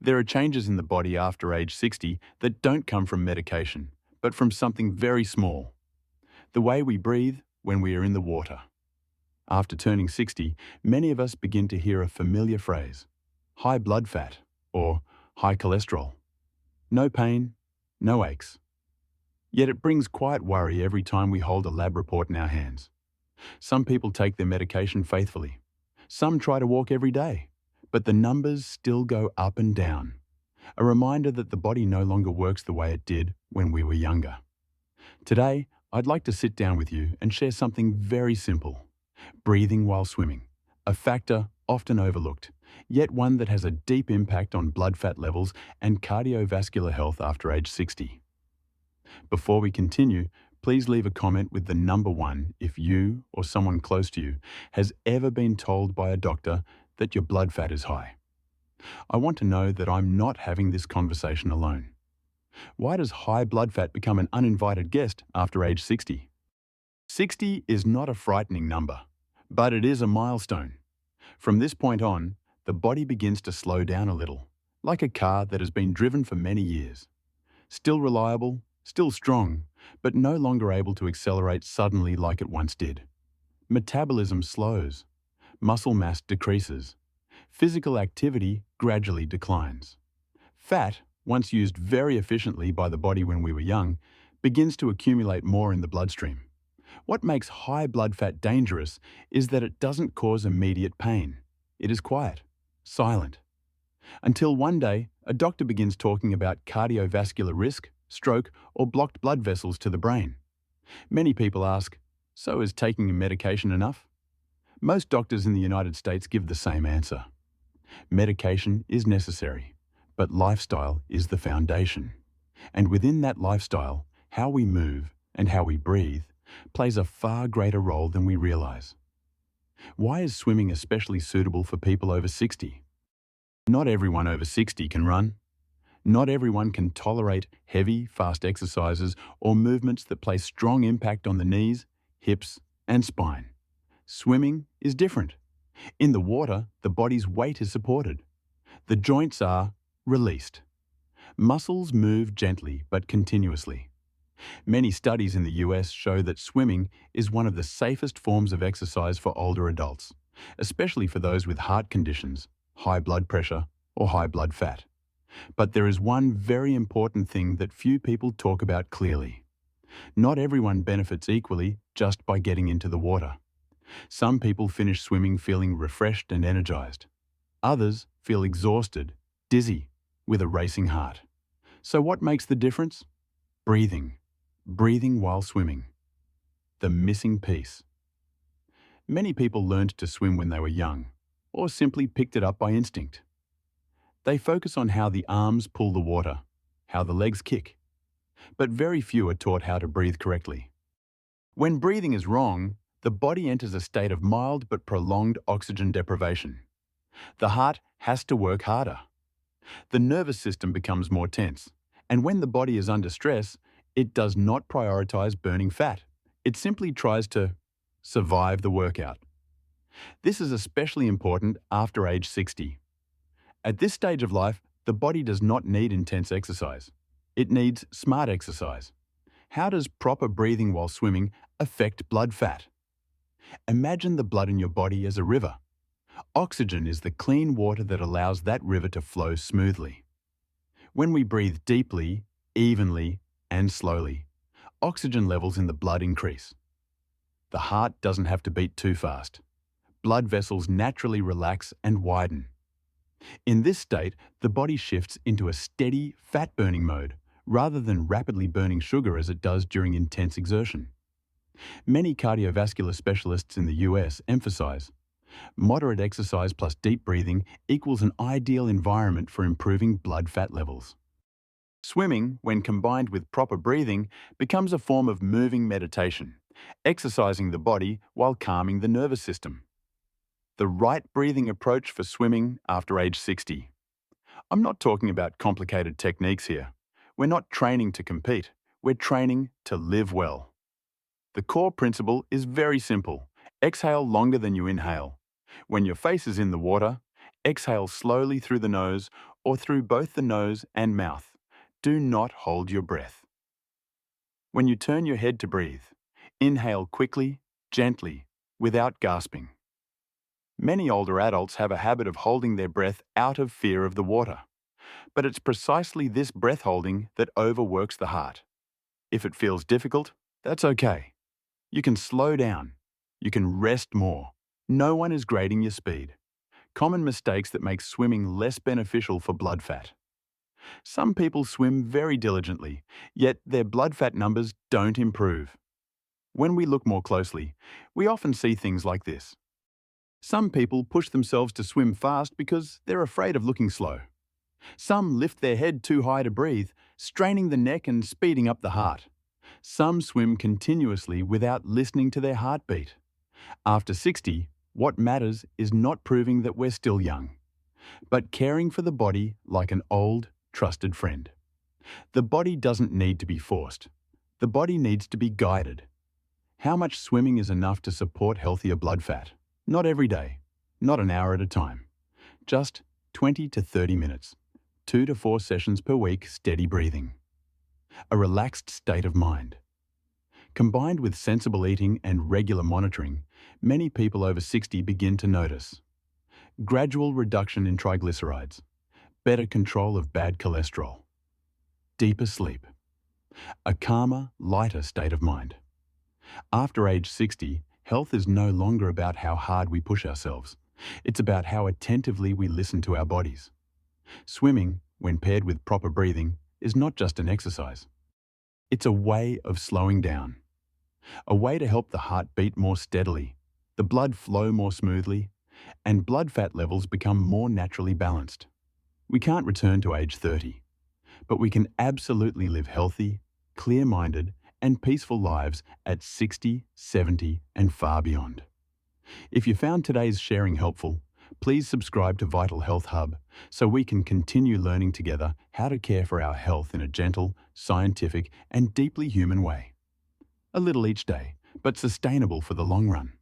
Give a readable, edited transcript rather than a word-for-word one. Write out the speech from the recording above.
There are changes in the body after age 60 that don't come from medication, but from something very small: the way we breathe when we are in the water. After turning 60, many of us begin to hear a familiar phrase: high blood fat or high cholesterol. No pain, no aches. Yet it brings quiet worry every time we hold a lab report in our hands. Some people take their medication faithfully. Some try to walk every day. But the numbers still go up and down. A reminder that the body no longer works the way it did when we were younger. Today, I'd like to sit down with you and share something very simple: breathing while swimming, a factor often overlooked, yet one that has a deep impact on blood fat levels and cardiovascular health after age 60. Before we continue, please leave a comment with the number 1 if you or someone close to you has ever been told by a doctor that your blood fat is high. I want to know that I'm not having this conversation alone. Why does high blood fat become an uninvited guest after age 60? 60 is not a frightening number, but it is a milestone. From this point on, the body begins to slow down a little, like a car that has been driven for many years. Still reliable, still strong, but no longer able to accelerate suddenly like it once did. Metabolism slows. Muscle mass decreases. Physical activity gradually declines. Fat, once used very efficiently by the body when we were young, begins to accumulate more in the bloodstream. What makes high blood fat dangerous is that it doesn't cause immediate pain. It is quiet, silent. Until one day, a doctor begins talking about cardiovascular risk, stroke, or blocked blood vessels to the brain. Many people ask, so is taking a medication enough? Most doctors in the United States give the same answer. Medication is necessary, but lifestyle is the foundation. And within that lifestyle, how we move and how we breathe plays a far greater role than we realize. Why is swimming especially suitable for people over 60? Not everyone over 60 can run. Not everyone can tolerate heavy, fast exercises or movements that place strong impact on the knees, hips, and spine. Swimming is different. In the water, the body's weight is supported. The joints are released. Muscles move gently but continuously. Many studies in the US show that swimming is one of the safest forms of exercise for older adults, especially for those with heart conditions, high blood pressure, or high blood fat. But there is one very important thing that few people talk about clearly. Not everyone benefits equally just by getting into the water. Some people finish swimming feeling refreshed and energized. Others feel exhausted, dizzy, with a racing heart. So what makes the difference? Breathing. Breathing while swimming. The missing piece. Many people learned to swim when they were young, or simply picked it up by instinct. They focus on how the arms pull the water, how the legs kick. But very few are taught how to breathe correctly. When breathing is wrong, the body enters a state of mild but prolonged oxygen deprivation. The heart has to work harder. The nervous system becomes more tense, and when the body is under stress, it does not prioritize burning fat. It simply tries to survive the workout. This is especially important after age 60. At this stage of life, the body does not need intense exercise. It needs smart exercise. How does proper breathing while swimming affect blood fat? Imagine the blood in your body as a river. Oxygen is the clean water that allows that river to flow smoothly. When we breathe deeply, evenly, and slowly, oxygen levels in the blood increase. The heart doesn't have to beat too fast. Blood vessels naturally relax and widen. In this state, the body shifts into a steady, fat-burning mode, rather than rapidly burning sugar as it does during intense exertion. Many cardiovascular specialists in the US emphasize moderate exercise plus deep breathing equals an ideal environment for improving blood fat levels. Swimming, when combined with proper breathing, becomes a form of moving meditation, exercising the body while calming the nervous system. The right breathing approach for swimming after age 60. I'm not talking about complicated techniques here. We're not training to compete. We're training to live well. The core principle is very simple. Exhale longer than you inhale. When your face is in the water, exhale slowly through the nose or through both the nose and mouth. Do not hold your breath. When you turn your head to breathe, inhale quickly, gently, without gasping. Many older adults have a habit of holding their breath out of fear of the water. But it's precisely this breath holding that overworks the heart. If it feels difficult, that's okay. You can slow down. You can rest more. No one is grading your speed. Common mistakes that make swimming less beneficial for blood fat. Some people swim very diligently, yet their blood fat numbers don't improve. When we look more closely, we often see things like this. Some people push themselves to swim fast because they're afraid of looking slow. Some lift their head too high to breathe, straining the neck and speeding up the heart. Some swim continuously without listening to their heartbeat. After 60, what matters is not proving that we're still young, but caring for the body like an old, trusted friend. The body doesn't need to be forced. The body needs to be guided. How much swimming is enough to support healthier blood fat? Not every day, not an hour at a time. Just 20 to 30 minutes. 2 to 4 sessions per week, steady breathing. A relaxed state of mind. Combined with sensible eating and regular monitoring, many people over 60 begin to notice gradual reduction in triglycerides, better control of bad cholesterol, deeper sleep, a calmer, lighter state of mind. After age 60, health is no longer about how hard we push ourselves. It's about how attentively we listen to our bodies. Swimming, when paired with proper breathing, is not just an exercise. It's a way of slowing down. A way to help the heart beat more steadily, the blood flow more smoothly, and blood fat levels become more naturally balanced. We can't return to age 30, but we can absolutely live healthy, clear-minded, and peaceful lives at 60, 70, and far beyond. If you found today's sharing helpful, please subscribe to Vital Health Hub so we can continue learning together how to care for our health in a gentle, scientific, and deeply human way. A little each day, but sustainable for the long run.